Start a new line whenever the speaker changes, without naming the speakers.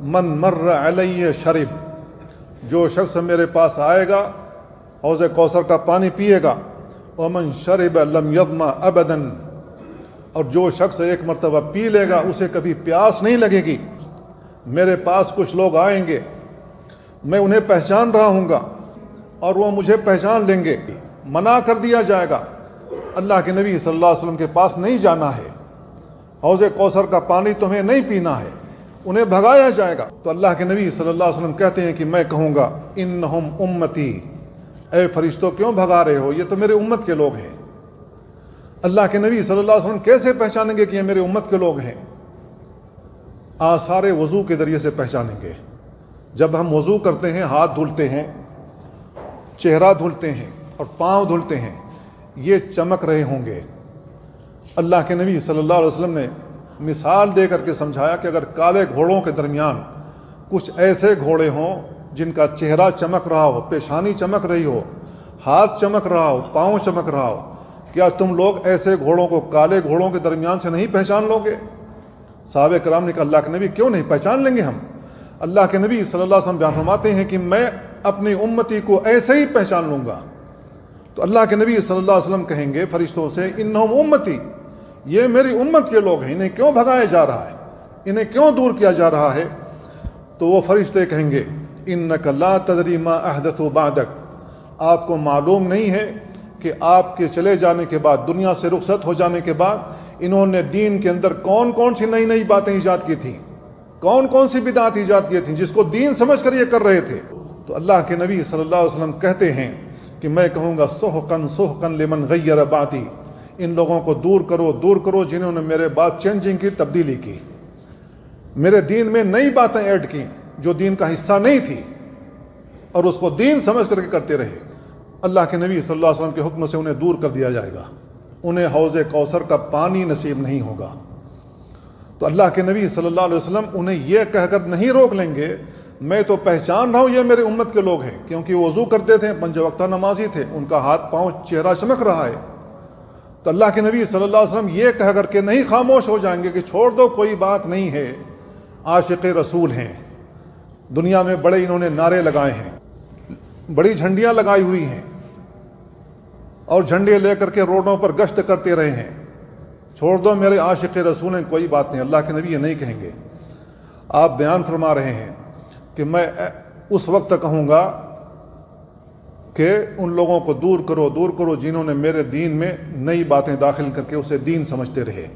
من مر علیہ شرب، جو شخص میرے پاس آئے گا حوض کوثر کا پانی پیے گا، ومن شرب لم یظمأ ابدا، اور جو شخص ایک مرتبہ پی لے گا اسے کبھی پیاس نہیں لگے گی۔ میرے پاس کچھ لوگ آئیں گے، میں انہیں پہچان رہا ہوں گا اور وہ مجھے پہچان لیں گے۔ منع کر دیا جائے گا، اللہ کے نبی صلی اللہ علیہ وسلم کے پاس نہیں جانا ہے، حوض کوثر کا پانی تمہیں نہیں پینا ہے، انہیں بھگایا جائے گا۔ تو اللہ کے نبی صلی اللہ علیہ وسلم کہتے ہیں کہ میں کہوں گا انہم امتی، اے فرشتوں کیوں بھگا رہے ہو، یہ تو میرے امت کے لوگ ہیں۔ اللہ کے نبی صلی اللہ علیہ وسلم کیسے پہچانیں گے کہ یہ میرے امت کے لوگ ہیں؟ آثار وضو کے ذریعے سے پہچانیں گے۔ جب ہم وضو کرتے ہیں، ہاتھ دھلتے ہیں، چہرہ دھلتے ہیں اور پاؤں دھلتے ہیں، یہ چمک رہے ہوں گے۔ اللہ کے نبی صلی اللہ علیہ وسلم نے مثال دے کر کے سمجھایا کہ اگر کالے گھوڑوں کے درمیان کچھ ایسے گھوڑے ہوں جن کا چہرہ چمک رہا ہو، پیشانی چمک رہی ہو، ہاتھ چمک رہا ہو، پاؤں چمک رہا ہو، کیا تم لوگ ایسے گھوڑوں کو کالے گھوڑوں کے درمیان سے نہیں پہچان لو گے؟ صحابہ کرام نے کہا اللہ کے نبی کیوں نہیں، پہچان لیں گے ہم۔ اللہ کے نبی صلی اللہ علیہ وسلم بیان فرماتے ہیں کہ میں اپنی امتی کو ایسے ہی پہچان لوں گا۔ تو اللہ کے نبی صلی اللہ علیہ وسلم کہیں گے فرشتوں سے انہم امتی، یہ میری امت کے لوگ ہیں، انہیں کیوں بھگایا جا رہا ہے، انہیں کیوں دور کیا جا رہا ہے؟ تو وہ فرشتے کہیں گے انک لا تدری ما احدثوا بعدک، آپ کو معلوم نہیں ہے کہ آپ کے چلے جانے کے بعد، دنیا سے رخصت ہو جانے کے بعد انہوں نے دین کے اندر کون کون سی نئی نئی باتیں ایجاد کی تھیں، کون کون سی بدعات ایجاد کی تھیں جس کو دین سمجھ کر یہ کر رہے تھے۔ تو اللہ کے نبی صلی اللہ علیہ وسلم کہتے ہیں کہ میں کہوں گا سحقن سحقن لمن غیر بعدی، ان لوگوں کو دور کرو دور کرو جنہوں نے میرے بعد چینجنگ کی، تبدیلی کی، میرے دین میں نئی باتیں ایڈ کی جو دین کا حصہ نہیں تھی اور اس کو دین سمجھ کر کے کرتے رہے۔ اللہ کے نبی صلی اللہ علیہ وسلم کے حکم سے انہیں دور کر دیا جائے گا، انہیں حوض کوثر کا پانی نصیب نہیں ہوگا۔ تو اللہ کے نبی صلی اللہ علیہ وسلم انہیں یہ کہہ کر نہیں روک لیں گے میں تو پہچان رہا ہوں یہ میرے امت کے لوگ ہیں، کیونکہ وہ وضو کرتے تھے، پنج وقتہ نمازی تھے، ان کا ہاتھ پاؤں چہرہ چمک رہا ہے۔ تو اللہ کے نبی صلی اللہ علیہ وسلم یہ کہہ کر کے نہیں خاموش ہو جائیں گے کہ چھوڑ دو کوئی بات نہیں ہے، عاشق رسول ہیں، دنیا میں بڑے انہوں نے نعرے لگائے ہیں، بڑی جھنڈیاں لگائی ہوئی ہیں اور جھنڈے لے کر کے روڈوں پر گشت کرتے رہے ہیں، چھوڑ دو میرے عاشق رسول ہیں، کوئی بات نہیں۔ اللہ کے نبی یہ نہیں کہیں گے۔ آپ بیان فرما رہے ہیں کہ میں اس وقت کہوں گا کہ ان لوگوں کو دور کرو دور کرو جنہوں نے میرے دین میں نئی باتیں داخل کر کے اسے دین سمجھتے رہے۔